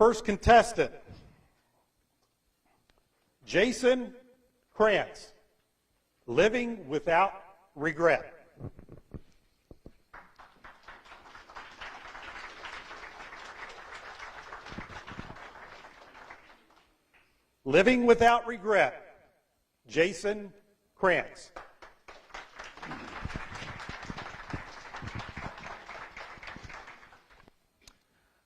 first contestant, Jason Krantz, Living Without Regret. Living Without Regret, Jason Krantz.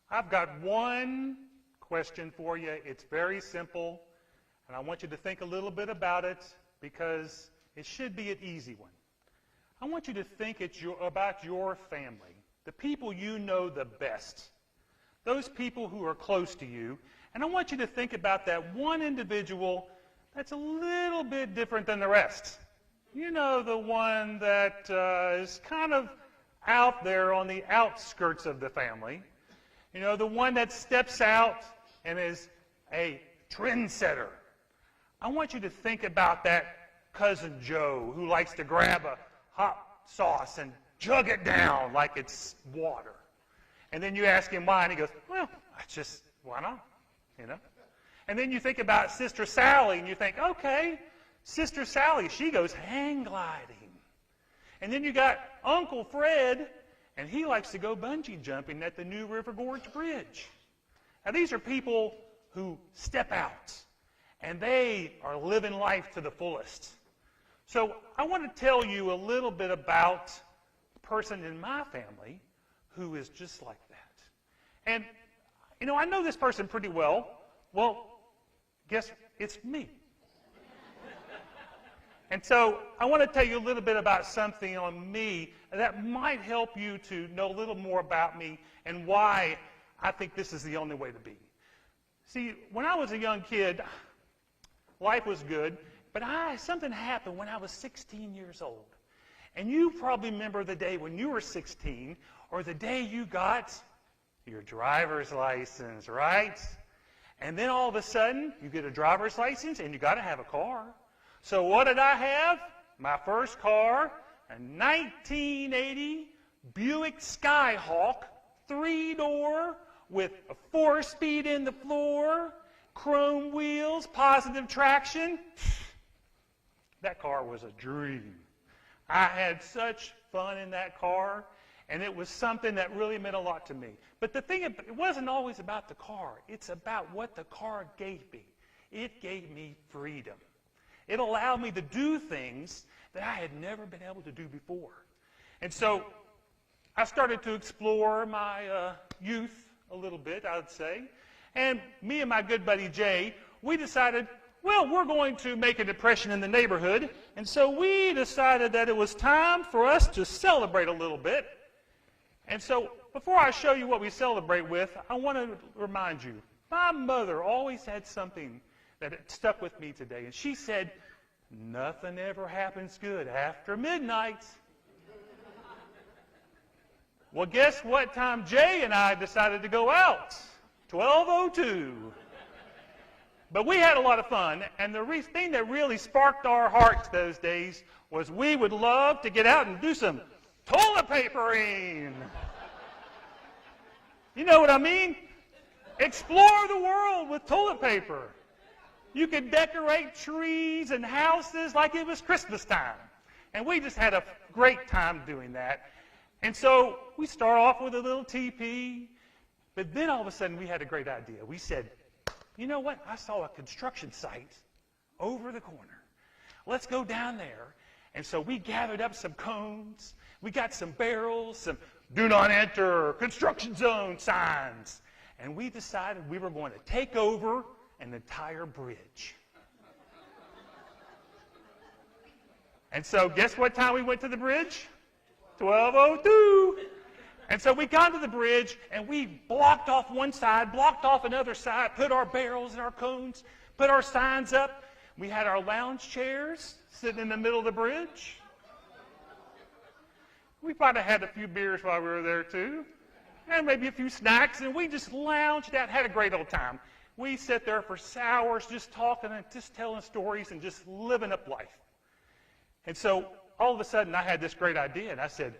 I've got one question for you. It's very simple, and I want you to think a little bit about it because it should be an easy one. I want you to think about your family, the people you know the best, those people who are close to you, and I want you to think about that one individual that's a little bit different than the rest. You know, the one that is kind of out there on the outskirts of the family. You know, the one that steps out and is a trendsetter. I want you to think about that cousin Joe who likes to grab a hot sauce and chug it down like it's water. And then you ask him why, and he goes, well, it's just, why not? You know? And then you think about Sister Sally, and you think, okay, Sister Sally, she goes hang gliding. And then you got Uncle Fred, and he likes to go bungee jumping at the New River Gorge Bridge. Now, these are people who step out, and they are living life to the fullest. So I want to tell you a little bit about a person in my family who is just like that. And, you know, I know this person pretty well. Well, guess it's me. And so I want to tell you a little bit about something on me that might help you to know a little more about me and why I think this is the only way to be. See, when I was a young kid, life was good, but something happened when I was 16 years old. And you probably remember the day when you were 16 or the day you got your driver's license, right? And then all of a sudden, you get a driver's license and you got to have a car. So what did I have? My first car, a 1980 Buick Skyhawk, 3-door with a 4-speed in the floor, chrome wheels, positive traction. That car was a dream. I had such fun in that car, and it was something that really meant a lot to me. But the thing, it wasn't always about the car. It's about what the car gave me. It gave me freedom. It allowed me to do things that I had never been able to do before. And so I started to explore my youth a little bit, I would say. And me and my good buddy Jay, we decided, well, we're going to make an impression in the neighborhood. And so we decided that it was time for us to celebrate a little bit. And so before I show you what we celebrate with, I want to remind you, my mother always had something that stuck with me today. And she said, nothing ever happens good after midnight. Well, guess what time Jay and I decided to go out? 12:02. But we had a lot of fun, and the thing that really sparked our hearts those days was we would love to get out and do some toilet papering. You know what I mean? Explore the world with toilet paper. You could decorate trees and houses like it was Christmas time. And we just had a great time doing that. And so we start off with a little teepee, but then all of a sudden we had a great idea. We said, you know what? I saw a construction site over the corner. Let's go down there. And so we gathered up some cones. We got some barrels, some do not enter construction zone signs. And we decided we were going to take over an entire bridge. And so guess what time we went to the bridge? 12:02. And so we got to the bridge, and we blocked off one side, blocked off another side, put our barrels and our cones, put our signs up. We had our lounge chairs sitting in the middle of the bridge. We probably had a few beers while we were there, too, and maybe a few snacks, and we just lounged out, had a great old time. We sat there for hours just talking and just telling stories and just living up life. And so all of a sudden I had this great idea, and I said,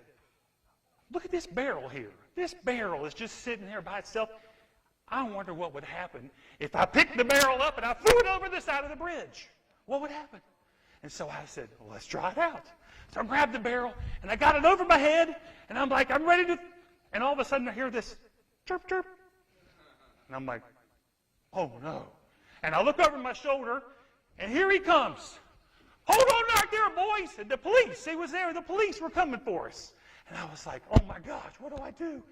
look at this barrel here. This barrel is just sitting there by itself. I wonder what would happen if I picked the barrel up and I threw it over the side of the bridge. What would happen? And so I said, well, let's try it out. So I grabbed the barrel, and I got it over my head, and I'm like, I'm ready to... And all of a sudden, I hear this chirp, chirp. And I'm like, oh, no. And I look over my shoulder, and here he comes. Hold on right there, boys. And the police, he was there. The police were coming for us. And I was like, oh, my gosh, what do I do?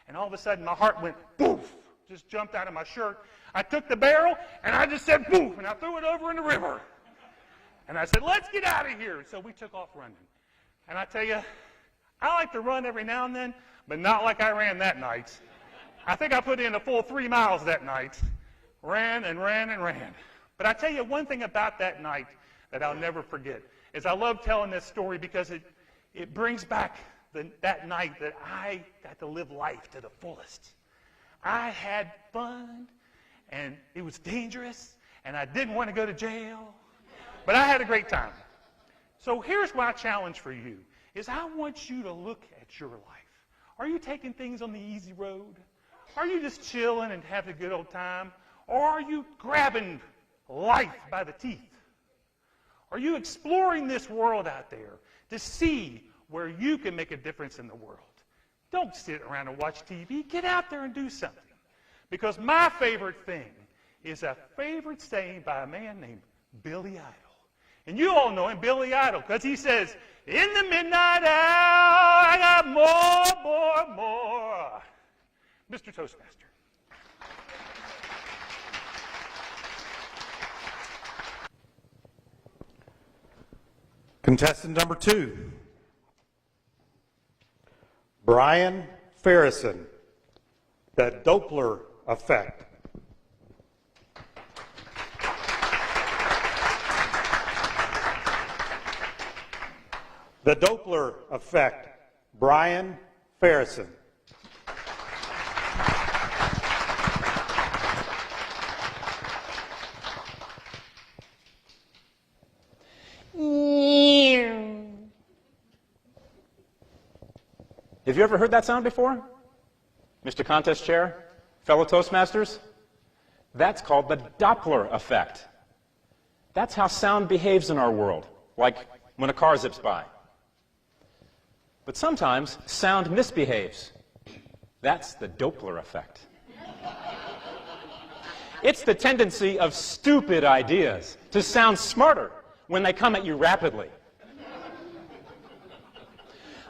And all of a sudden, my heart went poof, just jumped out of my shirt. I took the barrel, and I just said poof, and I threw it over in the river. And I said, let's get out of here. So we took off running. And I tell you, I like to run every now and then, but not like I ran that night. I think I put in a full 3 miles that night. Ran and ran and ran. But I tell you one thing about that night that I'll never forget is I love telling this story because it brings back that night that I got to live life to the fullest. I had fun, and it was dangerous, and I didn't want to go to jail, but I had a great time. So here's my challenge for you, is I want you to look at your life. Are you taking things on the easy road? Are you just chilling and having a good old time? Or are you grabbing life by the teeth? Are you exploring this world out there to see where you can make a difference in the world? Don't sit around and watch TV. Get out there and do something. Because my favorite thing is a favorite saying by a man named Billy Idol. And you all know him, Billy Idol, because he says, in the midnight hour, I got more. Mr. Toastmaster. Contestant number 2, Brian Farison, the Doppler effect. The Doppler effect, Brian Farison. Have you ever heard that sound before? Mr. Contest Chair, fellow Toastmasters? That's called the Doppler effect. That's how sound behaves in our world, like when a car zips by. But sometimes sound misbehaves. That's the Doppler effect. It's the tendency of stupid ideas to sound smarter when they come at you rapidly.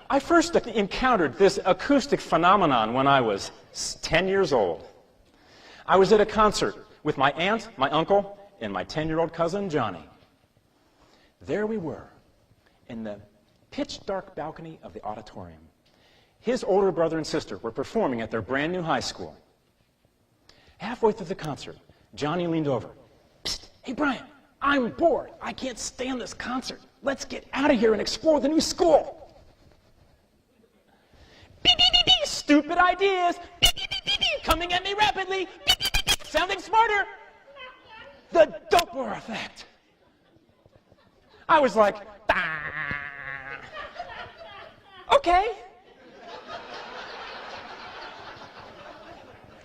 I first encountered this acoustic phenomenon when I was 10 years old. I was at a concert with my aunt, my uncle, and my 10-year-old cousin, Johnny. There we were, in the pitch-dark balcony of the auditorium. His older brother and sister were performing at their brand new high school. Halfway through the concert, Johnny leaned over. Psst, hey, Brian, I'm bored. I can't stand this concert. Let's get out of here and explore the new school. Beep, beep, beep, beep. Stupid ideas. Beep, beep, beep, beep, beep. Coming at me rapidly. Beep, beep, beep, beep. Sounding smarter. The Doppler effect. I was like, okay.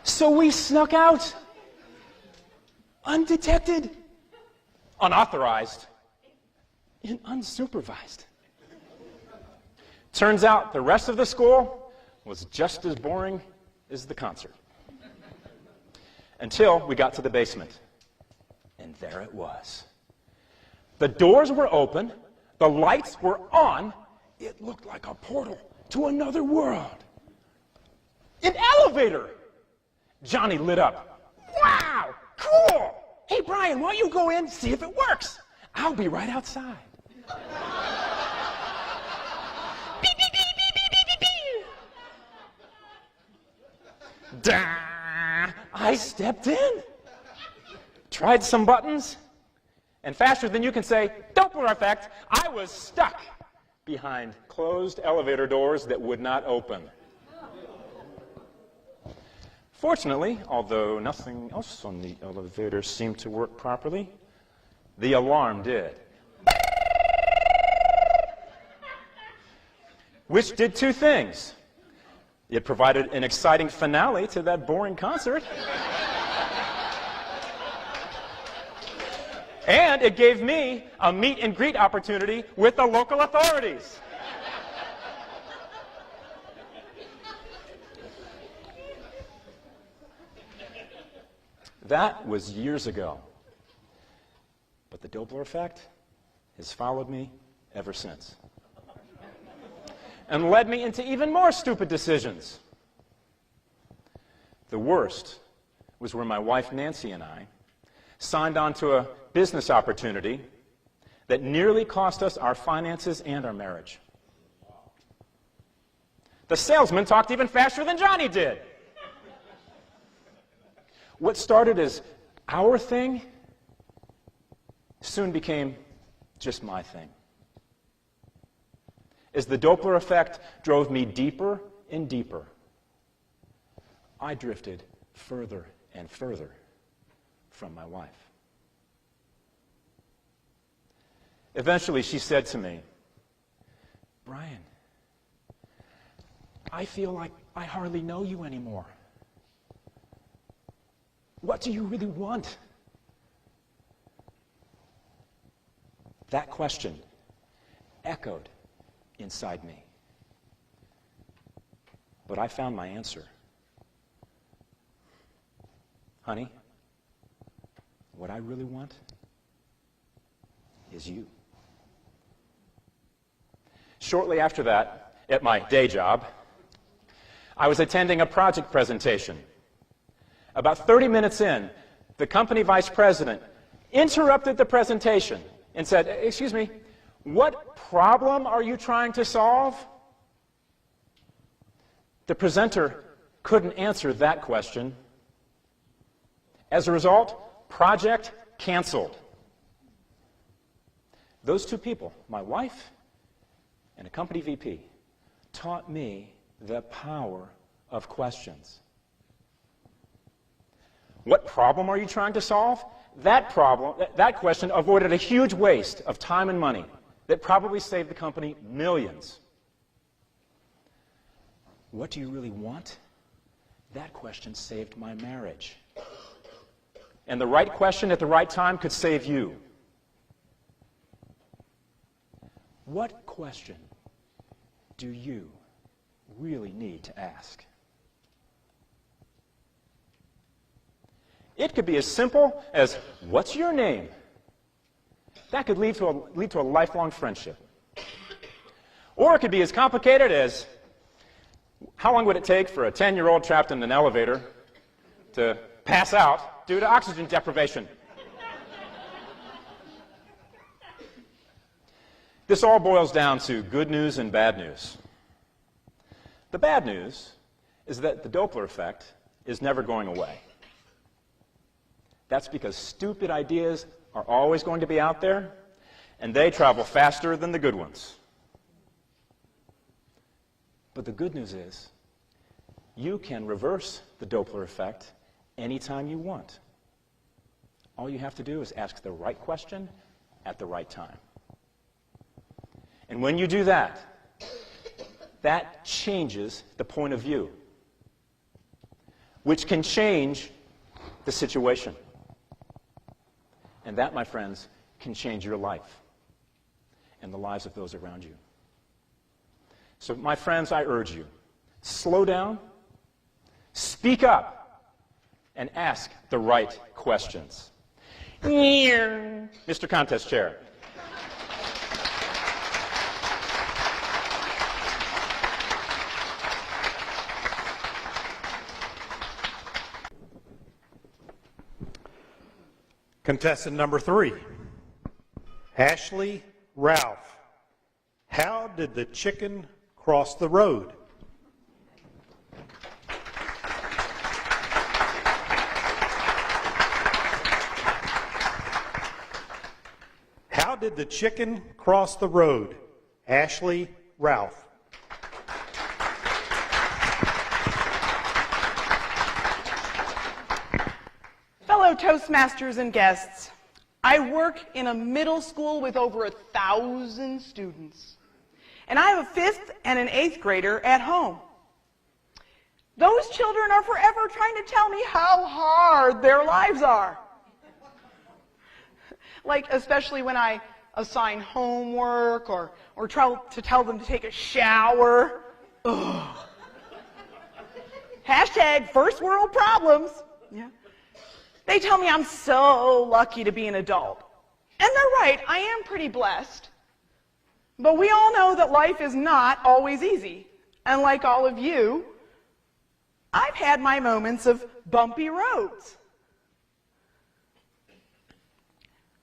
So we snuck out, undetected, unauthorized, and unsupervised. Turns out the rest of the school was just as boring as the concert. Until we got to the basement. And there it was. The doors were open, the lights were on. It looked like a portal to another world. An elevator! Johnny lit up. Wow, cool! Hey, Brian, why don't you go in and see if it works? I'll be right outside. Beep, beep, beep, beep, beep, beep, beep, beep. Da! I stepped in, tried some buttons, and faster than you can say, Doppler effect, I was stuck behind closed elevator doors that would not open. Fortunately, although nothing else on the elevator seemed to work properly, the alarm did. Which did two things. It provided an exciting finale to that boring concert. And it gave me a meet and greet opportunity with the local authorities. That was years ago. But the Doppler effect has followed me ever since. And led me into even more stupid decisions. The worst was where my wife Nancy and I signed on to a business opportunity that nearly cost us our finances and our marriage. The salesman talked even faster than Johnny did. What started as our thing soon became just my thing. As the Doppler effect drove me deeper and deeper, I drifted further and further from my wife. Eventually, she said to me, "Brian, I feel like I hardly know you anymore. What do you really want?" That question echoed inside me. But I found my answer. Honey, what I really want is you. Shortly after that, at my day job, I was attending a project presentation. About 30 minutes in, the company vice president interrupted the presentation and said, "Excuse me, what problem are you trying to solve?" The presenter couldn't answer that question. As a result, project canceled. Those two people, my wife and a company VP, taught me the power of questions. What problem are you trying to solve? That question avoided a huge waste of time and money that probably saved the company millions. What do you really want? That question saved my marriage. And the right question at the right time could save you. What question do you really need to ask? It could be as simple as, "What's your name?" That could lead to a lifelong friendship. Or it could be as complicated as, "How long would it take for a 10-year-old trapped in an elevator to pass out due to oxygen deprivation?" This all boils down to good news and bad news. The bad news is that the Doppler effect is never going away. That's because stupid ideas are always going to be out there, and they travel faster than the good ones. But the good news is, you can reverse the Doppler effect anytime you want. All you have to do is ask the right question at the right time. And when you do that, that changes the point of view, which can change the situation. And that, my friends, can change your life and the lives of those around you. So, my friends, I urge you, slow down, speak up, and ask the right questions. Mr. Contest Chair. Contestant number 3, Ashley Ralph. How did the chicken cross the road? How did the chicken cross the road? Ashley Ralph. Fellow Toastmasters and guests, I work in a middle school with over 1,000 students, and I have a 5th and an 8th grader at home. Those children are forever trying to tell me how hard their lives are. Like, especially when I assign homework or try to tell them to take a shower. Ugh. Hashtag first world problems. Yeah. They tell me I'm so lucky to be an adult. And they're right, I am pretty blessed. But we all know that life is not always easy. And like all of you, I've had my moments of bumpy roads.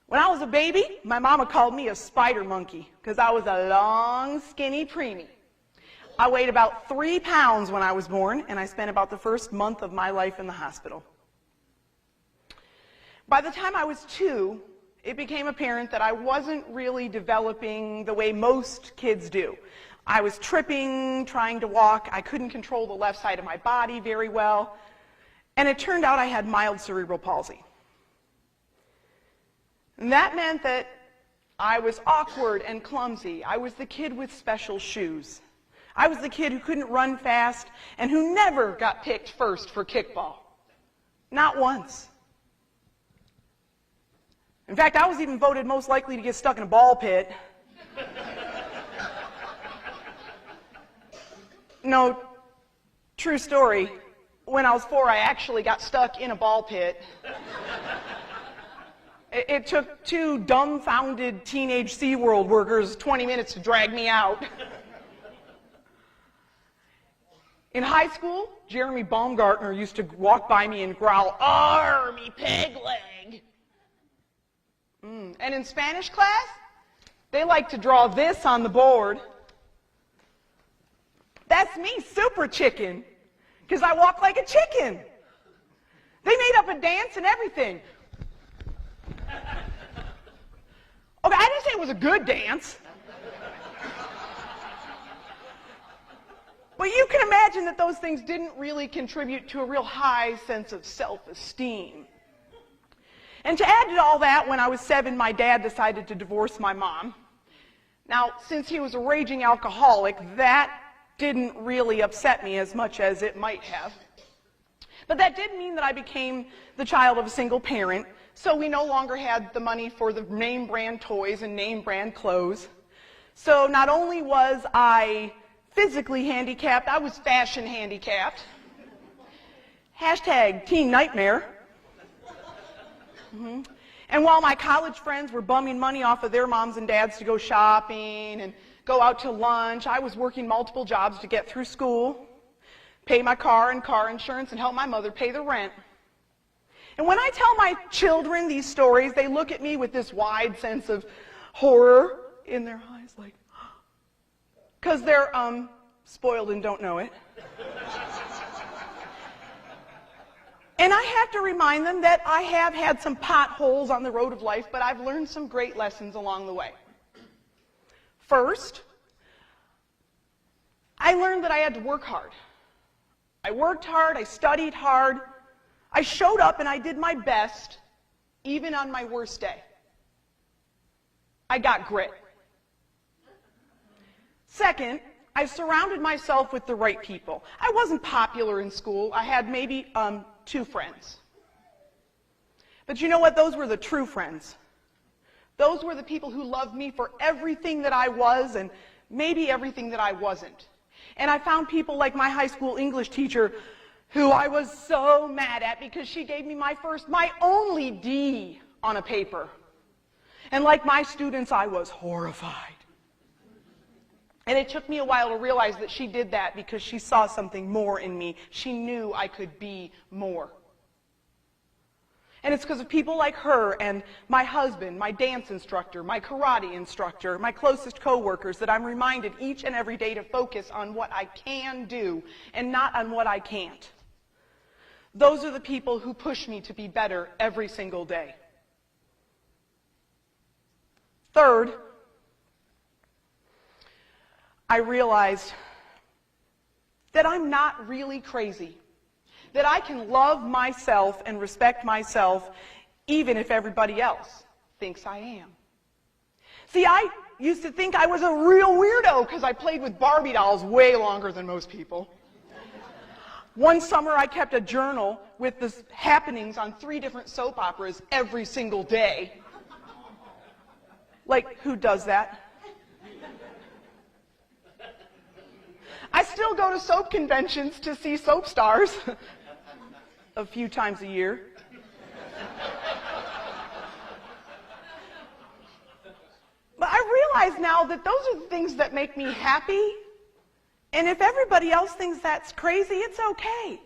When I was a baby, my mama called me a spider monkey because I was a long, skinny preemie. I weighed about 3 pounds when I was born, and I spent about the first month of my life in the hospital. By the time I was 2, it became apparent that I wasn't really developing the way most kids do. I was tripping, trying to walk. I couldn't control the left side of my body very well. And it turned out I had mild cerebral palsy. And that meant that I was awkward and clumsy. I was the kid with special shoes. I was the kid who couldn't run fast and who never got picked first for kickball. Not once. In fact, I was even voted most likely to get stuck in a ball pit. No, true story. When I was 4, I actually got stuck in a ball pit. It took 2 dumbfounded teenage SeaWorld workers 20 minutes to drag me out. In high school, Jeremy Baumgartner used to walk by me and growl, "Army peg leg." And in Spanish class, they like to draw this on the board. That's me, super chicken, because I walk like a chicken. They made up a dance and everything. Okay, I didn't say it was a good dance. But you can imagine that those things didn't really contribute to a real high sense of self-esteem. And to add to all that, when I was 7, my dad decided to divorce my mom. Now, since he was a raging alcoholic, that didn't really upset me as much as it might have. But that did mean that I became the child of a single parent, so we no longer had the money for the name brand toys and name brand clothes. So not only was I physically handicapped, I was fashion handicapped. Hashtag teen nightmare. And while my college friends were bumming money off of their moms and dads to go shopping and go out to lunch, I was working multiple jobs to get through school, pay my car and car insurance, and help my mother pay the rent. And when I tell my children these stories, they look at me with this wide sense of horror in their eyes, like, because they're spoiled and don't know it. And I have to remind them that I have had some potholes on the road of life, but I've learned some great lessons along the way. First, I learned that I had to work hard. I worked hard, I studied hard, I showed up and I did my best, even on my worst day. I got grit. Second, I surrounded myself with the right people. I wasn't popular in school. I had maybe 2 friends. But you know what? Those were the true friends. Those were the people who loved me for everything that I was and maybe everything that I wasn't. And I found people like my high school English teacher who I was so mad at because she gave me my only D on a paper. And like my students, I was horrified. And it took me a while to realize that she did that because she saw something more in me. She knew I could be more. And it's because of people like her and my husband, my dance instructor, my karate instructor, my closest coworkers that I'm reminded each and every day to focus on what I can do and not on what I can't. Those are the people who push me to be better every single day. Third, I realized that I'm not really crazy, that I can love myself and respect myself even if everybody else thinks I am. See, I used to think I was a real weirdo because I played with Barbie dolls way longer than most people. One summer I kept a journal with the happenings on 3 different soap operas every single day. Like, who does that? I still go to soap conventions to see soap stars a few times a year. But I realize now that those are the things that make me happy. And if everybody else thinks that's crazy, it's okay.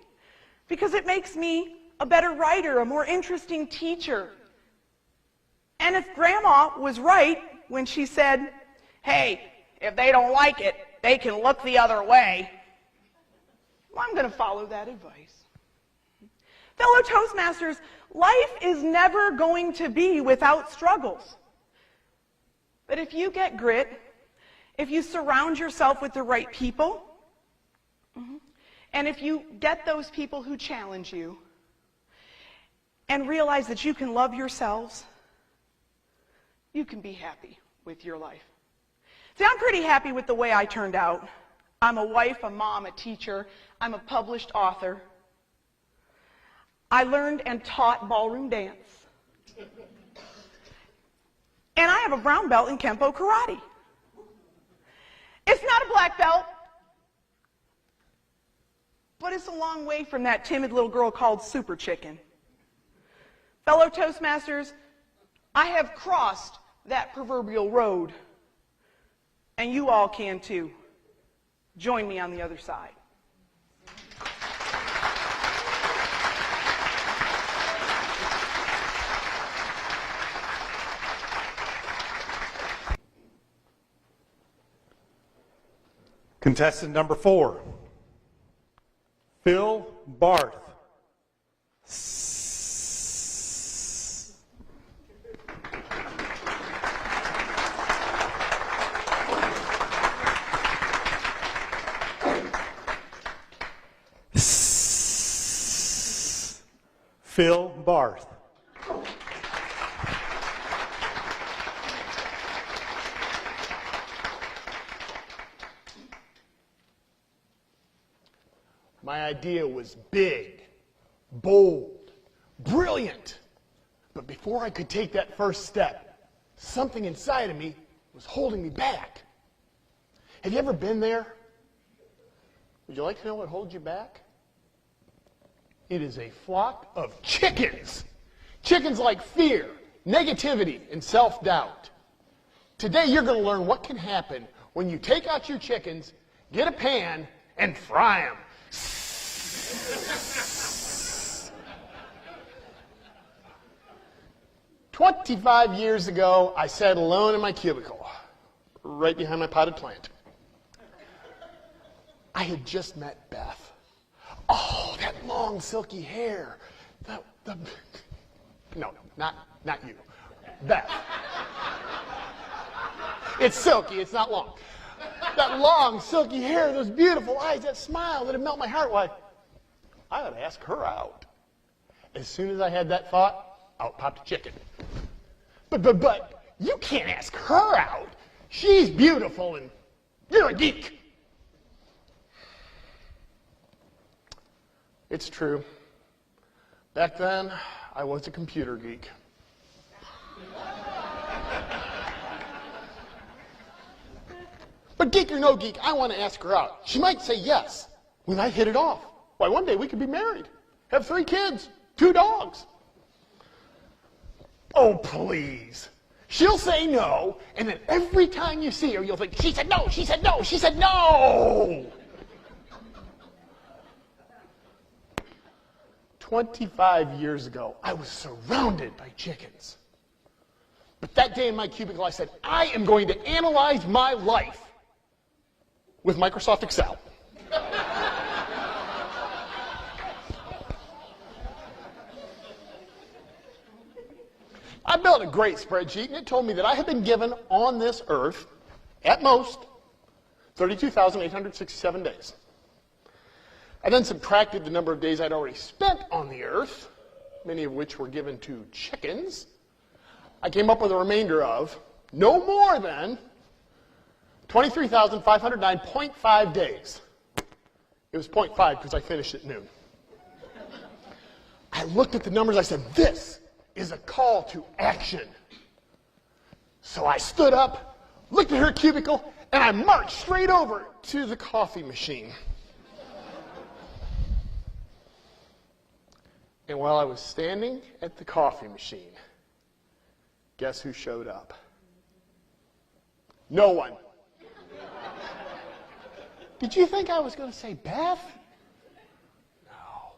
Because it makes me a better writer, a more interesting teacher. And if Grandma was right when she said, hey, if they don't like it, they can look the other way, well, I'm going to follow that advice. Fellow Toastmasters, life is never going to be without struggles. But if you get grit, if you surround yourself with the right people, and if you get those people who challenge you, and realize that you can love yourselves, you can be happy with your life. See, I'm pretty happy with the way I turned out. I'm a wife, a mom, a teacher. I'm a published author. I learned and taught ballroom dance. And I have a brown belt in Kempo karate. It's not a black belt, but it's a long way from that timid little girl called Super Chicken. Fellow Toastmasters, I have crossed that proverbial road, and you all can too. Join me on the other side. Contestant number 4, Phil Barth. Phil Barth. My idea was big, bold, brilliant. But before I could take that first step, something inside of me was holding me back. Have you ever been there? Would you like to know what holds you back? It is a flock of chickens. Chickens like fear, negativity, and self-doubt. Today you're going to learn what can happen when you take out your chickens, get a pan, and fry them. 25 years ago, I sat alone in my cubicle, right behind my potted plant. I had just met Beth. Oh, that long, silky hair. No, not you. Beth. It's silky, it's not long. That long, silky hair, those beautiful eyes, that smile that'd melt my heart. Why, I ought to ask her out. As soon as I had that thought, out popped a chicken. But, you can't ask her out. She's beautiful and you're a geek. It's true. Back then, I was a computer geek. But geek or no geek, I want to ask her out. She might say yes. We might hit it off. Why, one day we could be married, have 3 kids, 2 dogs. Oh, please. She'll say no, and then every time you see her, you'll think, she said no, she said no, she said no. 25 years ago, I was surrounded by chickens. But that day in my cubicle, I said, I am going to analyze my life with Microsoft Excel. I built a great spreadsheet, and it told me that I had been given on this earth, at most, 32,867 days. I then subtracted the number of days I'd already spent on the earth, many of which were given to chickens. I came up with a remainder of no more than 23,509.5 days. It was 0.5 because I finished at noon. I looked at the numbers, I said, this is a call to action. So I stood up, looked at her cubicle, and I marched straight over to the coffee machine. And while I was standing at the coffee machine, guess who showed up? No one. Did you think I was going to say Beth? No.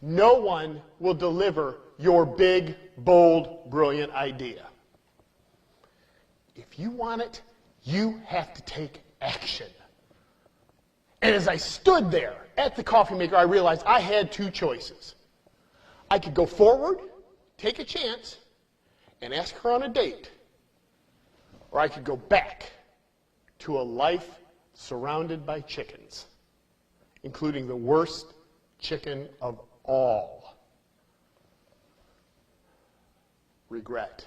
No one will deliver your big, bold, brilliant idea. If you want it, you have to take action. And as I stood there at the coffee maker, I realized I had two choices. I could go forward, take a chance, and ask her on a date. Or I could go back to a life surrounded by chickens, including the worst chicken of all. Regret.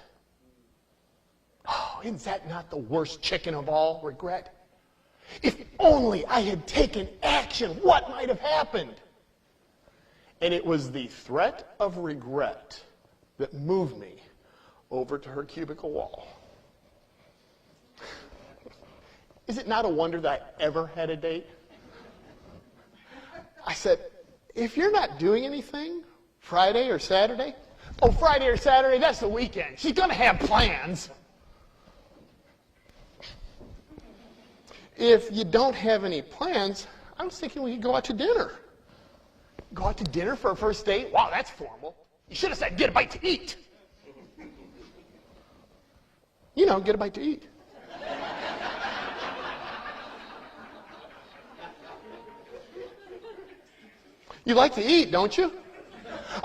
Oh, isn't that not the worst chicken of all? Regret. If only I had taken action, what might have happened? And it was the threat of regret that moved me over to her cubicle wall. Is it not a wonder that I ever had a date? I said, if you're not doing anything Friday or Saturday, oh, Friday or Saturday, that's the weekend. She's going to have plans. If you don't have any plans, I was thinking we could go out to dinner. Go out to dinner for a first date? Wow, that's formal. You should have said, get a bite to eat. You know, get a bite to eat. You like to eat, don't you?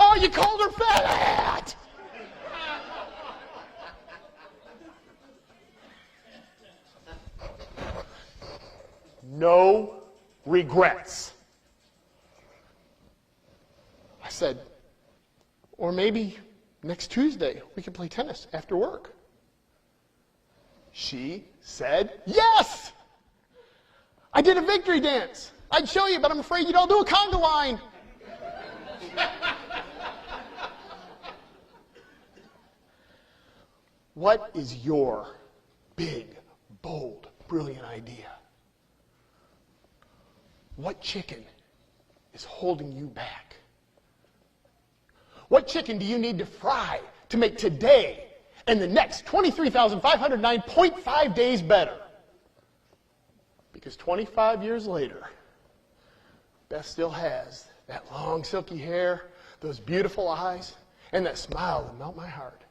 Oh, you called her fat! No regrets. I said, or maybe next Tuesday we could play tennis after work. She said, yes! I did a victory dance. I'd show you, but I'm afraid you'd all do a conga line. What is your big, bold, brilliant idea? What chicken is holding you back? What chicken do you need to fry to make today and the next 23,509.5 days better? Because 25 years later, Beth still has that long, silky hair, those beautiful eyes, and that smile that melt my heart.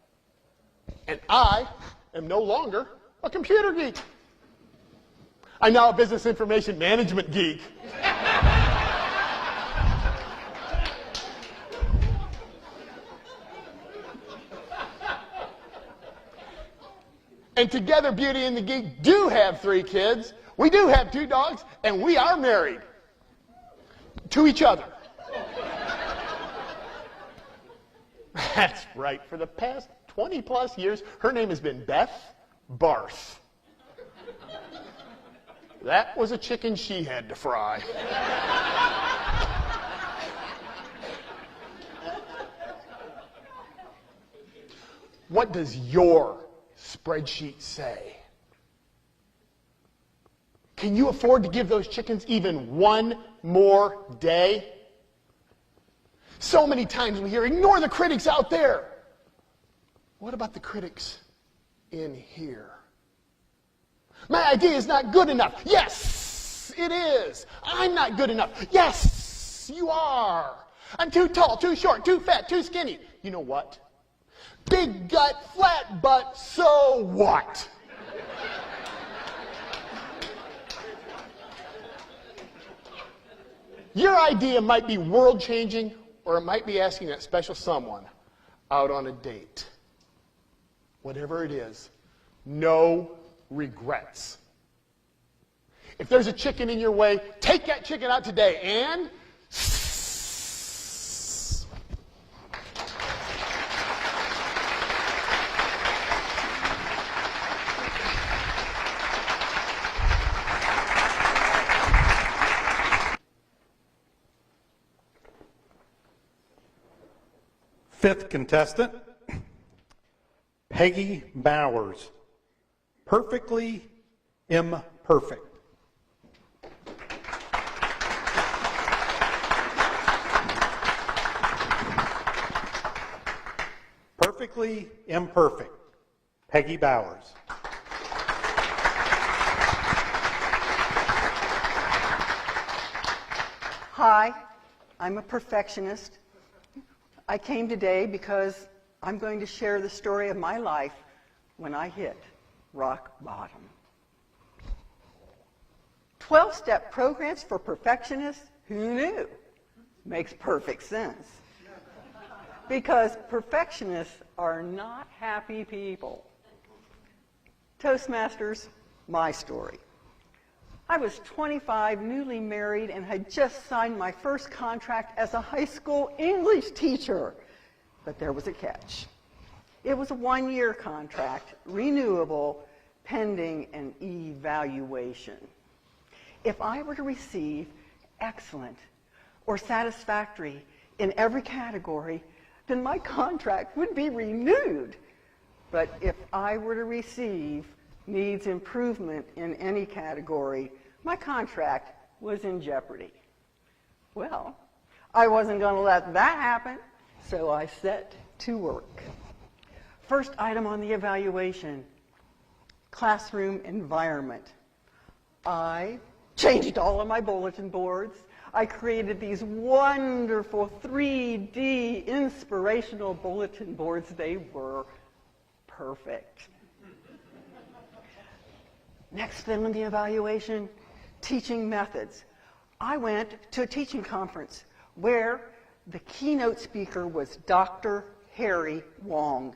And I am no longer a computer geek. I'm now a business information management geek. And together, Beauty and the Geek do have 3 kids. We do have 2 dogs, and we are married to each other. That's right. For the past 20-plus years, her name has been Beth Barth. That was a chicken she had to fry. What does your spreadsheet say? Can you afford to give those chickens even one more day? So many times we hear, ignore the critics out there. What about the critics in here? My idea is not good enough. Yes, it is. I'm not good enough. Yes, you are. I'm too tall, too short, too fat, too skinny. You know what? Big gut, flat butt, so what? Your idea might be world-changing, or it might be asking that special someone out on a date. Whatever it is, no regrets. If there's a chicken in your way, take that chicken out today and Fifth contestant, Peggy Bowers. Perfectly imperfect. Perfectly imperfect. Peggy Bowers. Hi, I'm a perfectionist. I came today because I'm going to share the story of my life when I hit rock bottom. 12-step programs for perfectionists? Who knew? Makes perfect sense. Because perfectionists are not happy people. Toastmasters, my story. I was 25, newly married, and had just signed my first contract as a high school English teacher. But there was a catch. It was a one-year contract, renewable, pending an evaluation. If I were to receive excellent or satisfactory in every category, then my contract would be renewed. But if I were to receive needs improvement in any category, my contract was in jeopardy. Well, I wasn't going to let that happen, so I set to work. First item on the evaluation, classroom environment. I changed all of my bulletin boards. I created these wonderful 3D inspirational bulletin boards. They were perfect. Next thing on the evaluation, teaching methods. I went to a teaching conference where the keynote speaker was Dr. Harry Wong.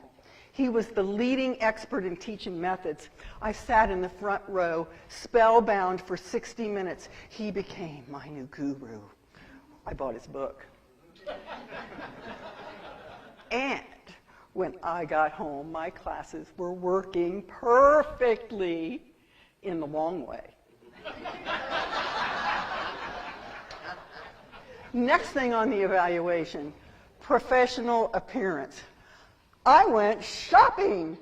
He was the leading expert in teaching methods. I sat in the front row, spellbound for 60 minutes. He became my new guru. I bought his book. And when I got home, my classes were working perfectly in the Wong way. Next thing on the evaluation, professional appearance. I went shopping.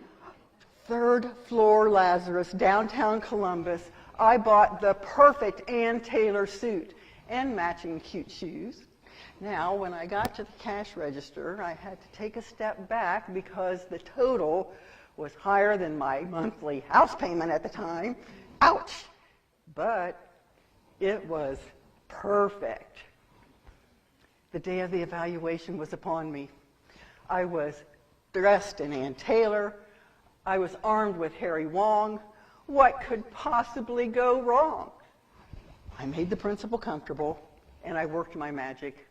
Third floor Lazarus, downtown Columbus. I bought the perfect Ann Taylor suit and matching cute shoes. Now, when I got to the cash register, I had to take a step back because the total was higher than my monthly house payment at the time. Ouch! But it was perfect. The day of the evaluation was upon me. I was dressed in Ann Taylor. I was armed with Harry Wong. What could possibly go wrong? I made the principal comfortable, and I worked my magic.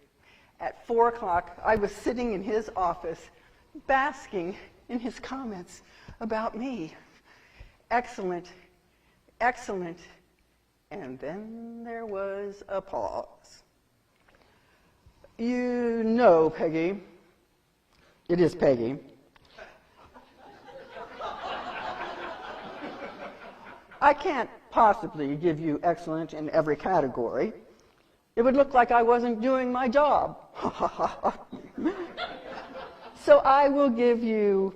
At 4 o'clock, I was sitting in his office, basking in his comments about me. Excellent, excellent. And then there was a pause. You know, Peggy, it is Peggy. I can't possibly give you excellent in every category. It would look like I wasn't doing my job. So I will give you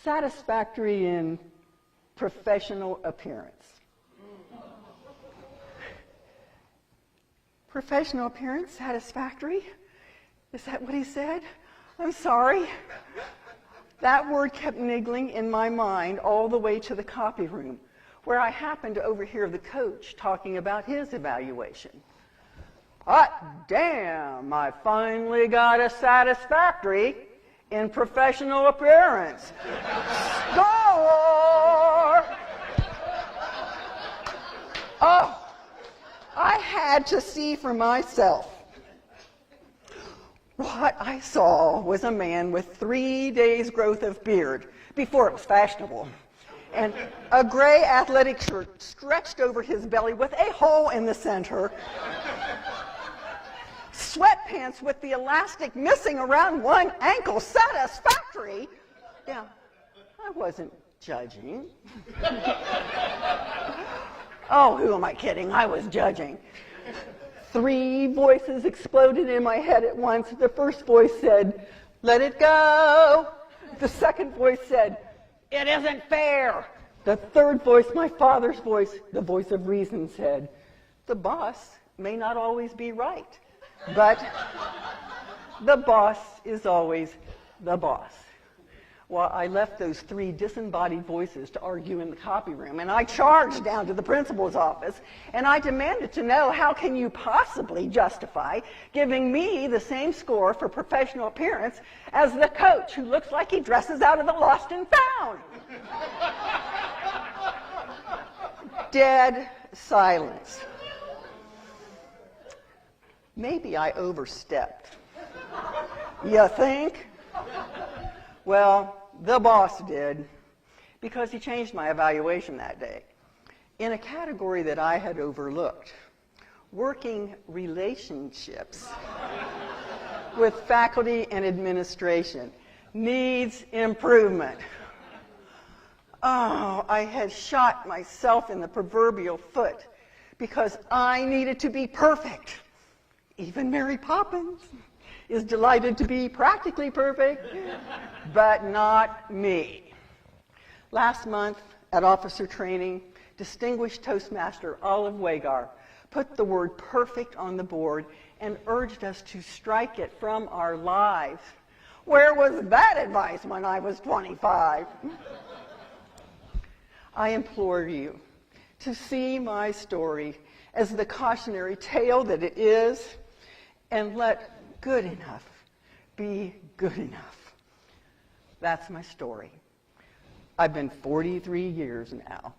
satisfactory in professional appearance. Professional appearance, satisfactory? Is that what he said? I'm sorry. That word kept niggling in my mind all the way to the copy room, where I happened to overhear the coach talking about his evaluation. Hot damn, I finally got a satisfactory in professional appearance. Score! Oh, I had to see for myself. What I saw was a man with 3 days' growth of beard, before it was fashionable, and a gray athletic shirt stretched over his belly with a hole in the center, sweatpants with the elastic missing around one ankle, satisfactory. Yeah, I wasn't judging. Oh, who am I kidding? I was judging. 3 voices exploded in my head at once. The first voice said, "Let it go." The second voice said, "It isn't fair." The third voice, my father's voice, the voice of reason, said, the boss may not always be right, but the boss is always the boss. Well, I left those three disembodied voices to argue in the copy room, and I charged down to the principal's office, and I demanded to know, how can you possibly justify giving me the same score for professional appearance as the coach who looks like he dresses out of the Lost and Found? Dead silence. Maybe I overstepped. You think? Well, the boss did, because he changed my evaluation that day. In a category that I had overlooked, working relationships with faculty and administration needs improvement. Oh, I had shot myself in the proverbial foot because I needed to be perfect. Even Mary Poppins is delighted to be practically perfect, but not me. Last month at officer training, distinguished Toastmaster Olive Wagar put the word perfect on the board and urged us to strike it from our lives. Where was that advice when I was 25? I implore you to see my story as the cautionary tale that it is, and let good enough be good enough. That's my story. I've been 43 years now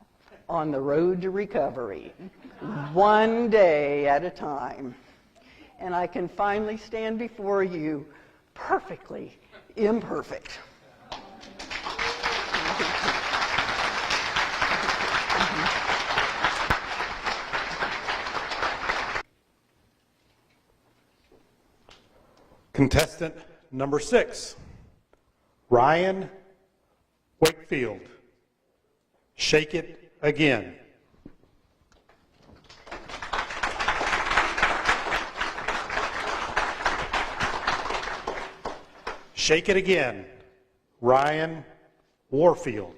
on the road to recovery, one day at a time. And I can finally stand before you perfectly imperfect. Contestant number 6, Ryan Wakefield. Shake it again. Shake it again, Ryan Warfield.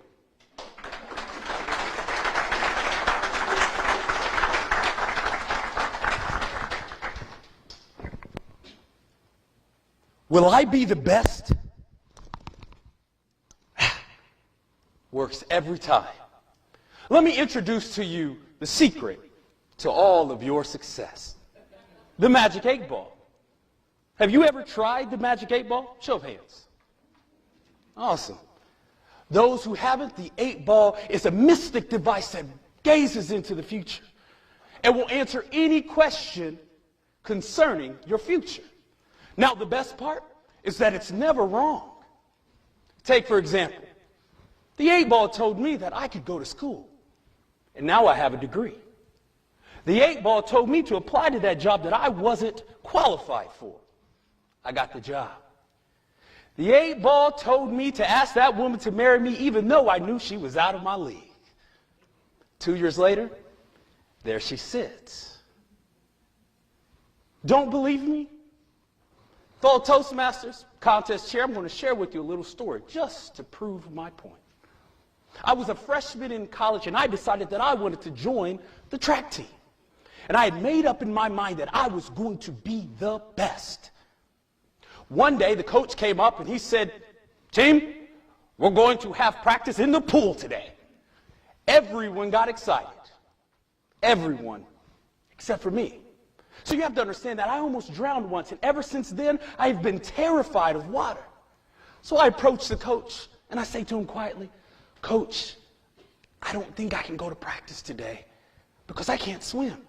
Will I be the best? Works every time. Let me introduce to you the secret to all of your success. The Magic 8 Ball. Have you ever tried the Magic 8 Ball? Show of hands. Awesome. Those who haven't, the 8 Ball is a mystic device that gazes into the future and will answer any question concerning your future. Now, the best part is that it's never wrong. Take, for example, the 8 Ball told me that I could go to school, and now I have a degree. The 8 Ball told me to apply to that job that I wasn't qualified for. I got the job. The 8 Ball told me to ask that woman to marry me even though I knew she was out of my league. 2 years later, there she sits. Don't believe me? Fellow Toastmasters, contest chair, I'm going to share with you a little story just to prove my point. I was a freshman in college and I decided that I wanted to join the track team. And I had made up in my mind that I was going to be the best. One day the coach came up and he said, "Team, we're going to have practice in the pool today." Everyone got excited. Everyone, except for me. So you have to understand that I almost drowned once, and ever since then, I've been terrified of water. So I approached the coach, and I say to him quietly, "Coach, I don't think I can go to practice today because I can't swim."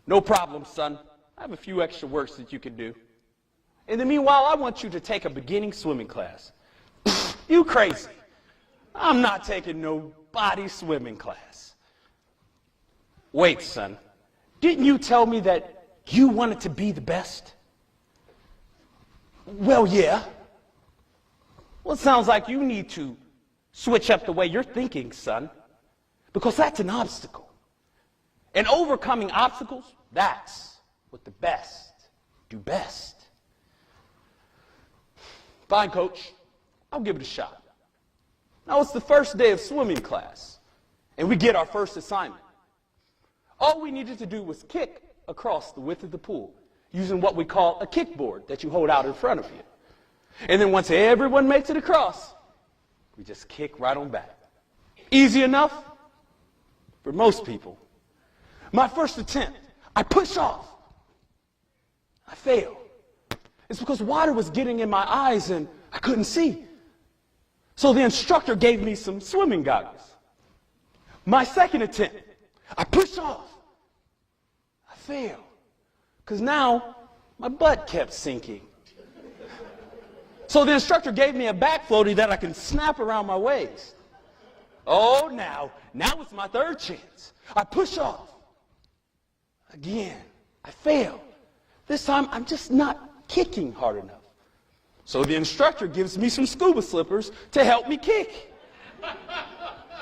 "No problem, son. I have a few extra works that you can do. In the meanwhile, I want you to take a beginning swimming class." "You crazy. I'm not taking no body swimming class." "Wait, son. Didn't you tell me that you wanted to be the best?" "Well, yeah." "Well, it sounds like you need to switch up the way you're thinking, son, because that's an obstacle. And overcoming obstacles, that's what the best do best." "Fine, coach. I'll give it a shot." Now it's the first day of swimming class, and we get our first assignment. All we needed to do was kick across the width of the pool using what we call a kickboard that you hold out in front of you. And then once everyone makes it across, we just kick right on back. Easy enough for most people. My first attempt, I push off. I fail. It's because water was getting in my eyes and I couldn't see. So the instructor gave me some swimming goggles. My second attempt, I push off. I fail. Because now my butt kept sinking. So the instructor gave me a back floaty that I can snap around my waist. Oh, now it's my third chance. I push off. Again, I fail. This time I'm just not kicking hard enough. So the instructor gives me some scuba slippers to help me kick.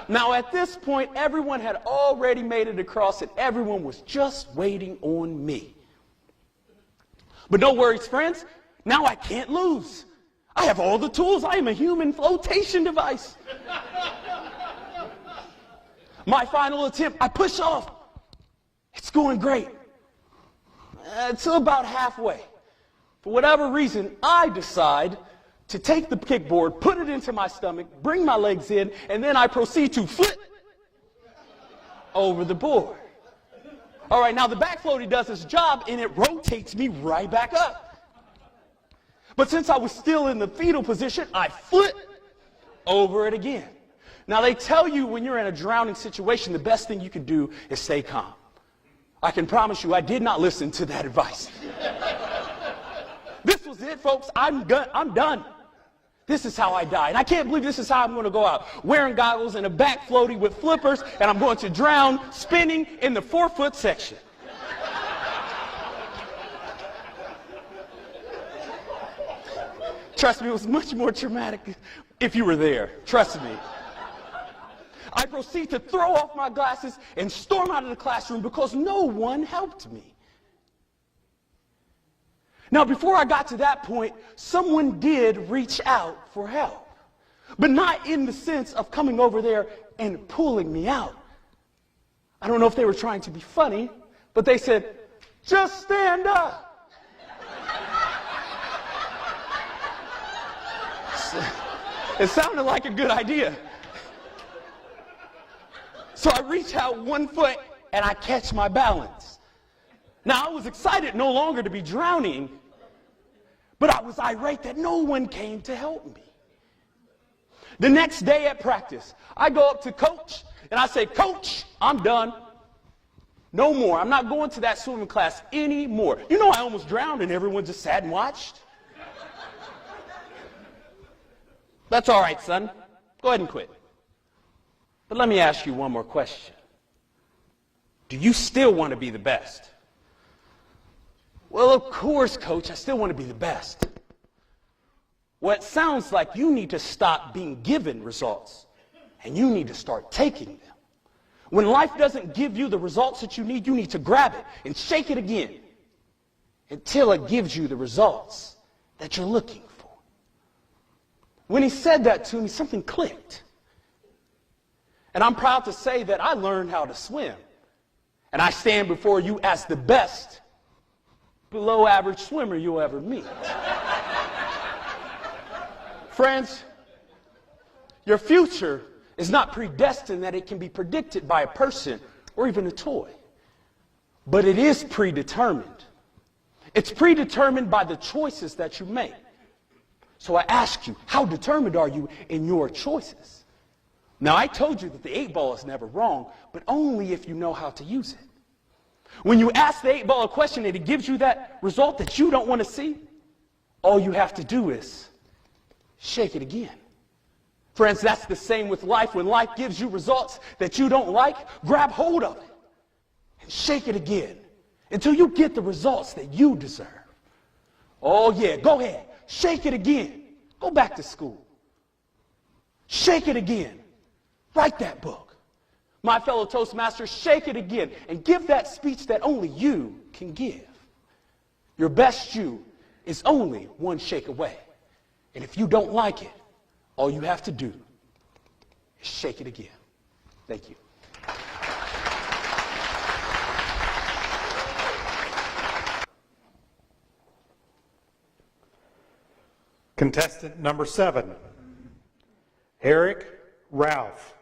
Now at this point, everyone had already made it across and everyone was just waiting on me. But no worries, friends. Now I can't lose. I have all the tools. I am a human flotation device. My final attempt, I push off. It's going great. Until about halfway. For whatever reason, I decide to take the kickboard, put it into my stomach, bring my legs in, and then I proceed to flip over the board. All right, now the back floaty does its job, and it rotates me right back up. But since I was still in the fetal position, I flip over it again. Now they tell you when you're in a drowning situation, the best thing you can do is stay calm. I can promise you I did not listen to that advice. This was it, folks. I'm done. This is how I die. And I can't believe this is how I'm going to go out. Wearing goggles and a back floaty with flippers, and I'm going to drown spinning in the 4-foot section. Trust me, it was much more traumatic if you were there. Trust me. I proceed to throw off my glasses and storm out of the classroom because no one helped me. Now, before I got to that point, someone did reach out for help, but not in the sense of coming over there and pulling me out. I don't know if they were trying to be funny, but they said, "Just stand up." It sounded like a good idea. So I reach out 1 foot and I catch my balance. Now I was excited no longer to be drowning, but I was irate that no one came to help me. The next day at practice, I go up to Coach and I say, "Coach, I'm done. No more. I'm not going to that swimming class anymore." You know, I almost drowned and everyone just sat and watched. "That's all right, son. Go ahead and quit. But let me ask you one more question. Do you still want to be the best?" "Well, of course, Coach, I still want to be the best." Well, it sounds like you need to stop being given results, and you need to start taking them. When life doesn't give you the results that you need to grab it and shake it again until it gives you the results that you're looking for. When he said that to me, something clicked. And I'm proud to say that I learned how to swim. And I stand before you as the best below average swimmer you'll ever meet. Friends, your future is not predestined that it can be predicted by a person or even a toy. But it is predetermined. It's predetermined by the choices that you make. So I ask you, how determined are you in your choices? Now, I told you that the 8-ball is never wrong, but only if you know how to use it. When you ask the 8-ball a question and it gives you that result that you don't want to see, all you have to do is shake it again. Friends, that's the same with life. When life gives you results that you don't like, grab hold of it and shake it again until you get the results that you deserve. Oh, yeah, go ahead. Shake it again. Go back to school. Shake it again. Write that book. My fellow Toastmasters, shake it again and give that speech that only you can give. Your best you is only one shake away. And if you don't like it, all you have to do shake it again. Thank you. Contestant number 7, Eric Ralph.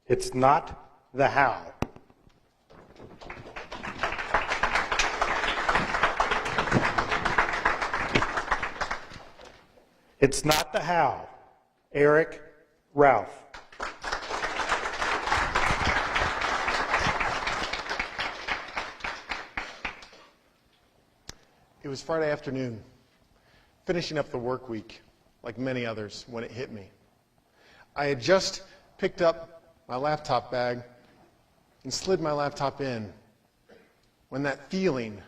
It's not the how. It's not the how. Eric Ralph. It was Friday afternoon, finishing up the work week, like many others, when it hit me. I had just picked up my laptop bag and slid my laptop in when that feeling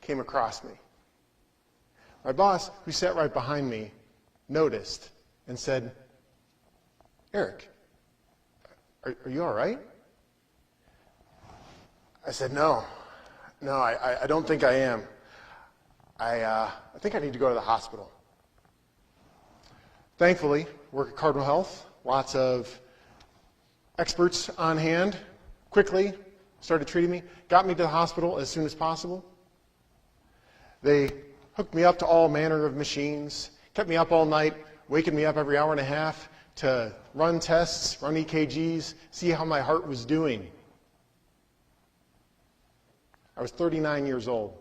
came across me. My boss, who sat right behind me, noticed and said, "Eric, are you all right?" I said, No, I don't think I am. I think I need to go to the hospital. Thankfully, work at Cardinal Health, lots of experts on hand, quickly started treating me, got me to the hospital as soon as possible. They hooked me up to all manner of machines, kept me up all night, waking me up every hour and a half to run tests, run EKGs, see how my heart was doing. I was 39 years old.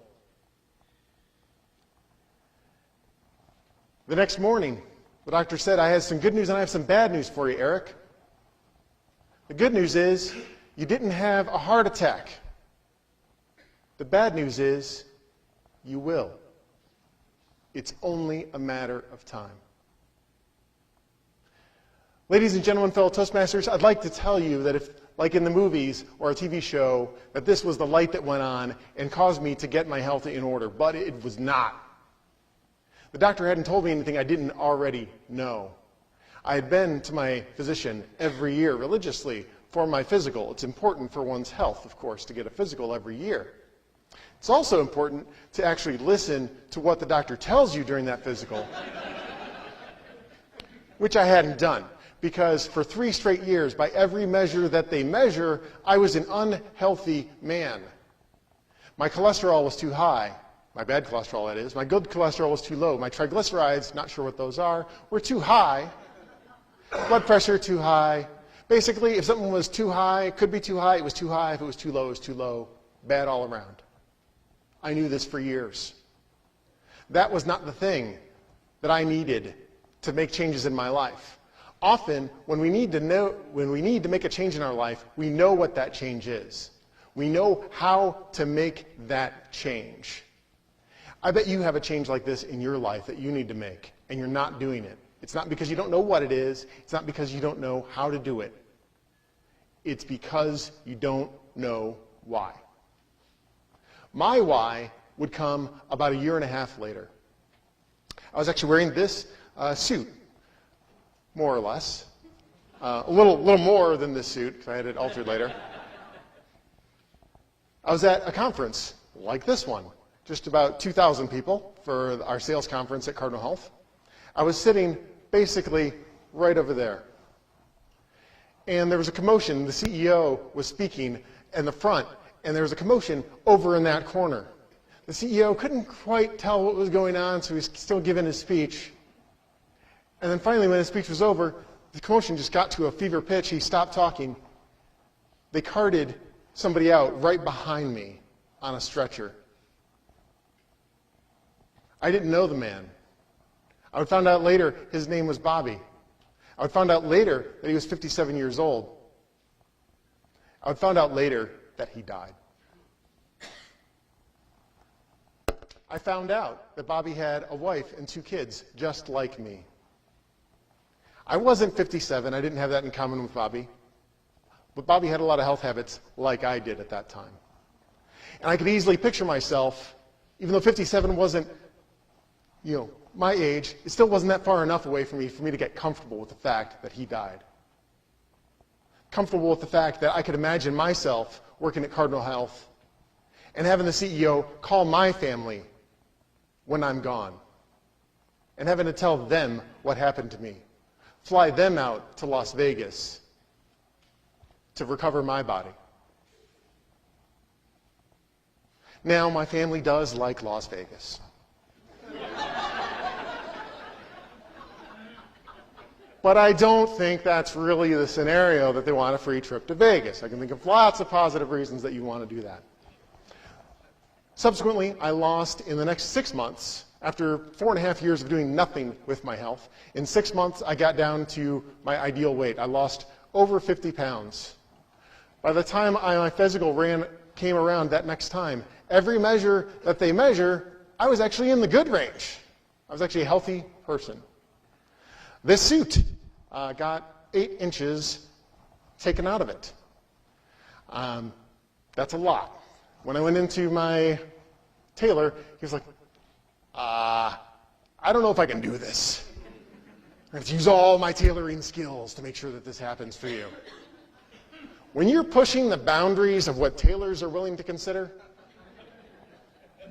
The next morning, the doctor said, "I have some good news and I have some bad news for you, Eric. The good news is you didn't have a heart attack. The bad news is you will. It's only a matter of time." Ladies and gentlemen, fellow Toastmasters, I'd like to tell you that if, like in the movies or a TV show, that this was the light that went on and caused me to get my health in order, but it was not. The doctor hadn't told me anything I didn't already know. I had been to my physician every year religiously for my physical. It's important for one's health, of course, to get a physical every year. It's also important to actually listen to what the doctor tells you during that physical, which I hadn't done, because for 3 straight years, by every measure that they measure, I was an unhealthy man. My cholesterol was too high. My bad cholesterol, that is. My good cholesterol was too low. My triglycerides, not sure what those are, were too high. Blood pressure, too high. Basically, if something was too high, it could be too high, it was too high. If it was too low, it was too low. Bad all around. I knew this for years. That was not the thing that I needed to make changes in my life. Often, when we need to make a change in our life, we know what that change is. We know how to make that change. I bet you have a change like this in your life that you need to make, and you're not doing it. It's not because you don't know what it is. It's not because you don't know how to do it. It's because you don't know why. My why would come about 1.5 years later. I was actually wearing this suit, more or less. A little more than this suit, because I had it altered later. I was at a conference like this one. Just about 2,000 people for our sales conference at Cardinal Health. I was sitting basically right over there. And there was a commotion. The CEO was speaking in the front, and there was a commotion over in that corner. The CEO couldn't quite tell what was going on, so he was still giving his speech. And then finally, when his speech was over, the commotion just got to a fever pitch. He stopped talking. They carted somebody out right behind me on a stretcher. I didn't know the man. I would find out later his name was Bobby. I would find out later that he was 57 years old. I would find out later that he died. I found out that Bobby had a wife and 2 kids just like me. I wasn't 57. I didn't have that in common with Bobby. But Bobby had a lot of health habits like I did at that time. And I could easily picture myself, even though 57 wasn't my age, it still wasn't that far enough away from me for me to get comfortable with the fact that he died. Comfortable with the fact that I could imagine myself working at Cardinal Health and having the CEO call my family when I'm gone and having to tell them what happened to me. fly them out to Las Vegas to recover my body. Now, my family does like Las Vegas. But I don't think that's really the scenario that they want a free trip to Vegas. I can think of lots of positive reasons that you want to do that. Subsequently, I lost in the next 6 months, after 4.5 years of doing nothing with my health, in 6 months I got down to my ideal weight. I lost over 50 pounds. By the time my physical came around that next time, every measure that they measure, I was actually in the good range. I was actually a healthy person. This suit got 8 inches taken out of it. That's a lot. When I went into my tailor, he was like, I don't know if I can do this. I have to use all my tailoring skills to make sure that this happens for you. When you're pushing the boundaries of what tailors are willing to consider,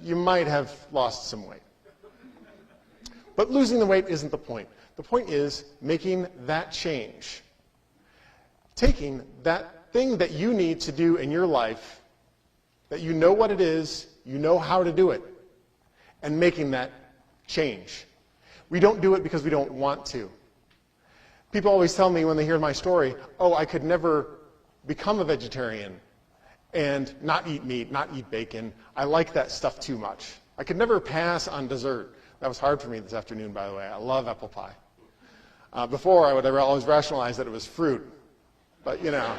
you might have lost some weight. But losing the weight isn't the point. The point is making that change. Taking that thing that you need to do in your life, that you know what it is, you know how to do it, and making that change. We don't do it because we don't want to. People always tell me when they hear my story, oh, I could never become a vegetarian and not eat meat, not eat bacon. I like that stuff too much. I could never pass on dessert. That was hard for me this afternoon, by the way. I love apple pie. Before, I would always rationalize that it was fruit. But, you know.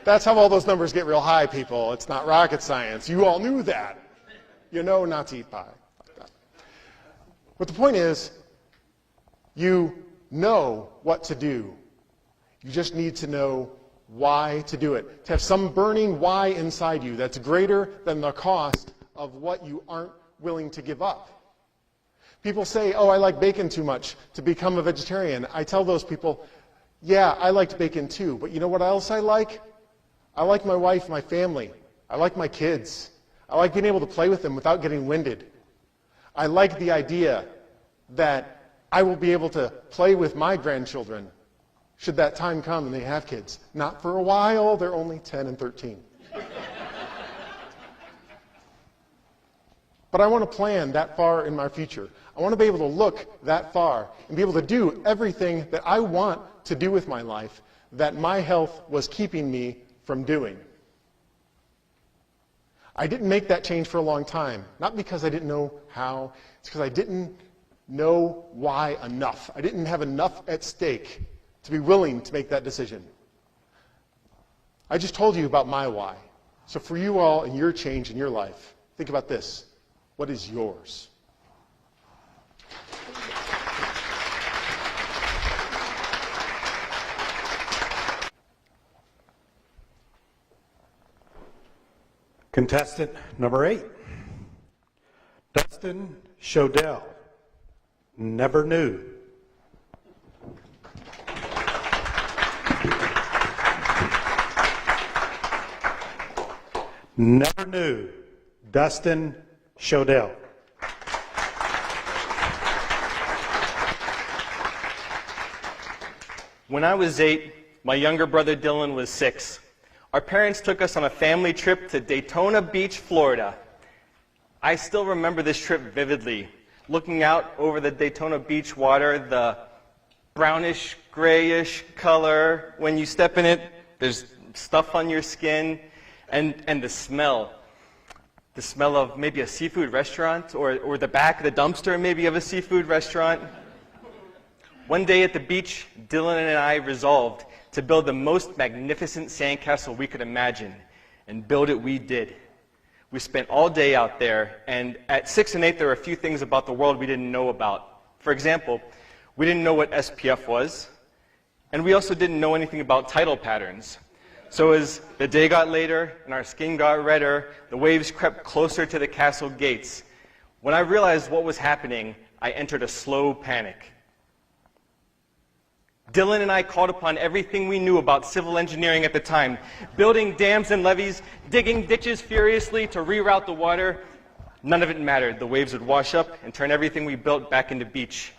That's how all those numbers get real high, people. It's not rocket science. You all knew that. You know not to eat pie. Like that. But the point is, you know what to do. You just need to know why to do it. To have some burning why inside you that's greater than the cost of what you aren't willing to give up. People say, oh, I like bacon too much to become a vegetarian. I tell those people, yeah, I liked bacon too, but you know what else I like? I like my wife, my family. I like my kids. I like being able to play with them without getting winded. I like the idea that I will be able to play with my grandchildren should that time come and they have kids. Not for a while, they're only 10 and 13. But I want to plan that far in my future. I want to be able to look that far and be able to do everything that I want to do with my life that my health was keeping me from doing. I didn't make that change for a long time, not because I didn't know how, it's because I didn't know why enough. I didn't have enough at stake to be willing to make that decision. I just told you about my why. So for you all and your change in your life, think about this. What is yours? Contestant number 8, Dustin Shodell. Never knew. Never knew. Dustin Shodell. When I was 8, my younger brother Dylan was 6. Our parents took us on a family trip to Daytona Beach, Florida. I still remember this trip vividly. Looking out over the Daytona Beach water, the brownish, grayish color. When you step in it, there's stuff on your skin. And the smell. The smell of maybe a seafood restaurant or the back of the dumpster maybe of a seafood restaurant. One day at the beach, Dylan and I resolved to build the most magnificent sandcastle we could imagine, and build it we did. We spent all day out there, and at 6 and 8 there were a few things about the world we didn't know about. For example, we didn't know what SPF was, and we also didn't know anything about tidal patterns. So as the day got later and our skin got redder, the waves crept closer to the castle gates. When I realized what was happening, I entered a slow panic. Dylan and I called upon everything we knew about civil engineering at the time, building dams and levees, digging ditches furiously to reroute the water. None of it mattered. The waves would wash up and turn everything we built back into beach.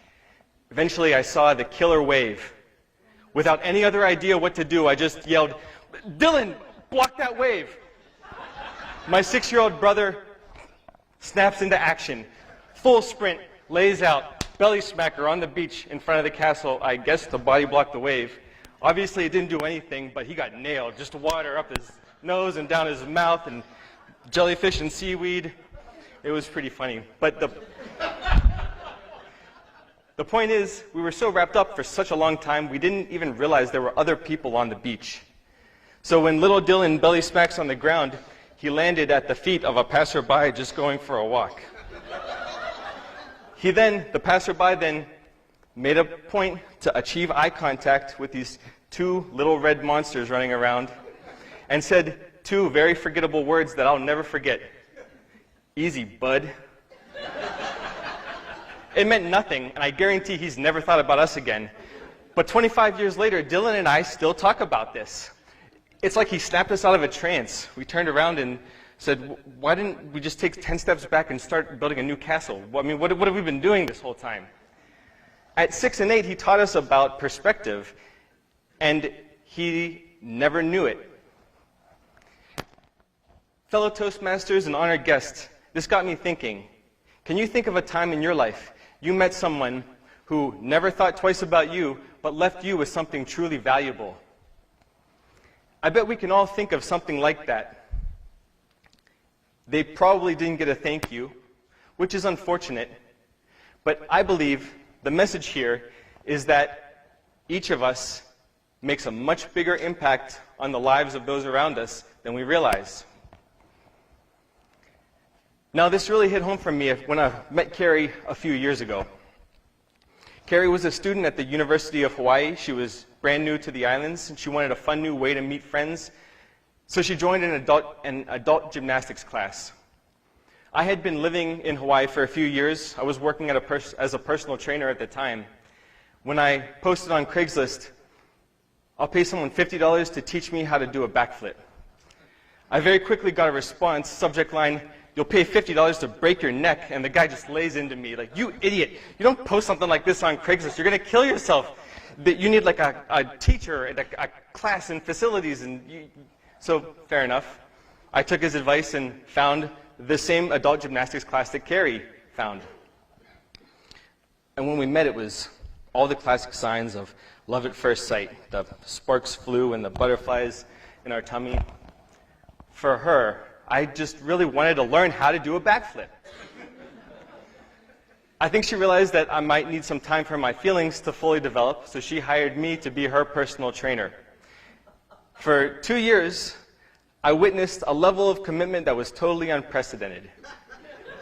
Eventually, I saw the killer wave. Without any other idea what to do, I just yelled, "Dylan, block that wave!" My 6-year-old brother snaps into action. Full sprint, lays out, belly smacker on the beach in front of the castle, I guess to body block the wave. Obviously, it didn't do anything, but he got nailed. Just water up his nose and down his mouth and jellyfish and seaweed. It was pretty funny. But the point is, we were so wrapped up for such a long time, we didn't even realize there were other people on the beach. So when little Dylan belly smacks on the ground, he landed at the feet of a passerby just going for a walk. The passerby then made a point to achieve eye contact with these two little red monsters running around and said two very forgettable words that I'll never forget. "Easy, bud." It meant nothing, and I guarantee he's never thought about us again. But 25 years later, Dylan and I still talk about this. It's like he snapped us out of a trance. We turned around and said, why didn't we just take 10 steps back and start building a new castle? I mean, what have we been doing this whole time? At 6 and 8, he taught us about perspective, and he never knew it. Fellow Toastmasters and honored guests, this got me thinking. Can you think of a time in your life you met someone who never thought twice about you, but left you with something truly valuable? I bet we can all think of something like that. They probably didn't get a thank you, which is unfortunate, but I believe the message here is that each of us makes a much bigger impact on the lives of those around us than we realize. Now, this really hit home for me when I met Carrie a few years ago. Carrie was a student at the University of Hawaii. She was brand new to the islands, and she wanted a fun new way to meet friends. So she joined an adult gymnastics class. I had been living in Hawaii for a few years. I was working as a personal trainer at the time. When I posted on Craigslist, "I'll pay someone $50 to teach me how to do a backflip," I very quickly got a response, subject line, "You'll pay $50 to break your neck," and the guy just lays into me like, "You idiot, you don't post something like this on Craigslist, you're going to kill yourself. You need like a teacher and a class and facilities." So, fair enough. I took his advice and found the same adult gymnastics class that Carrie found. And when we met, it was all the classic signs of love at first sight. The sparks flew and the butterflies in our tummy. For her, I just really wanted to learn how to do a backflip. I think she realized that I might need some time for my feelings to fully develop, so she hired me to be her personal trainer. For 2 years, I witnessed a level of commitment that was totally unprecedented.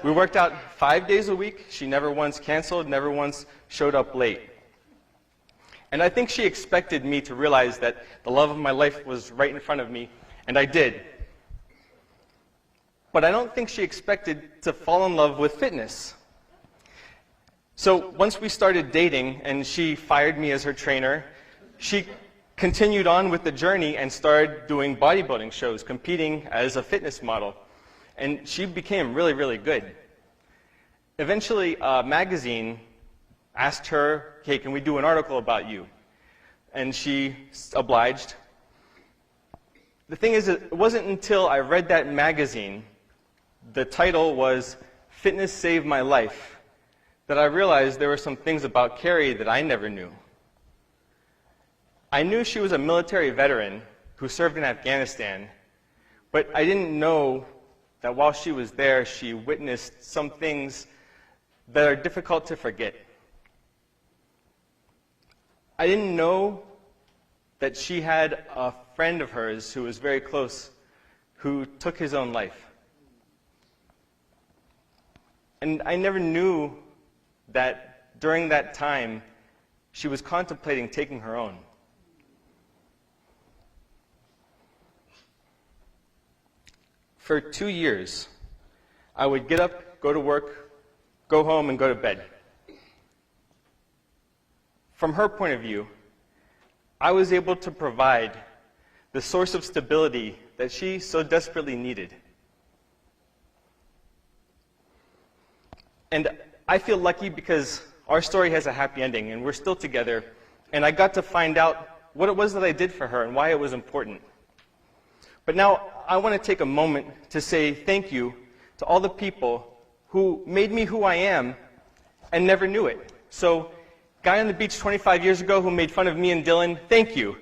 We worked out 5 days a week. She never once canceled, never once showed up late. And I think she expected me to realize that the love of my life was right in front of me, and I did. But I don't think she expected to fall in love with fitness. So once we started dating and she fired me as her trainer, she continued on with the journey and started doing bodybuilding shows, competing as a fitness model. And she became really, really good. Eventually, a magazine asked her, "Hey, can we do an article about you?" And she obliged. The thing is, it wasn't until I read that magazine, the title was "Fitness Saved My Life," that I realized there were some things about Carrie that I never knew. I knew she was a military veteran who served in Afghanistan, but I didn't know that while she was there, she witnessed some things that are difficult to forget. I didn't know that she had a friend of hers who was very close who took his own life. And I never knew that during that time, she was contemplating taking her own. For 2 years, I would get up, go to work, go home, and go to bed. From her point of view, I was able to provide the source of stability that she so desperately needed. And I feel lucky because our story has a happy ending, and we're still together. And I got to find out what it was that I did for her and why it was important. But now I want to take a moment to say thank you to all the people who made me who I am and never knew it. So, guy on the beach 25 years ago who made fun of me and Dylan, thank you.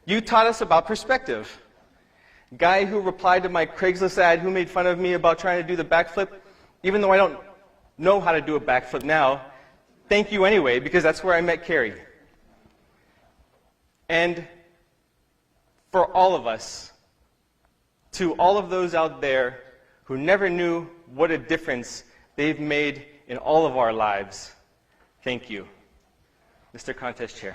You taught us about perspective. Guy who replied to my Craigslist ad who made fun of me about trying to do the backflip, even though I don't know how to do a backflip now, thank you anyway, because that's where I met Carrie. And for all of us, to all of those out there who never knew what a difference they've made in all of our lives, thank you. Mr. Contest Chair.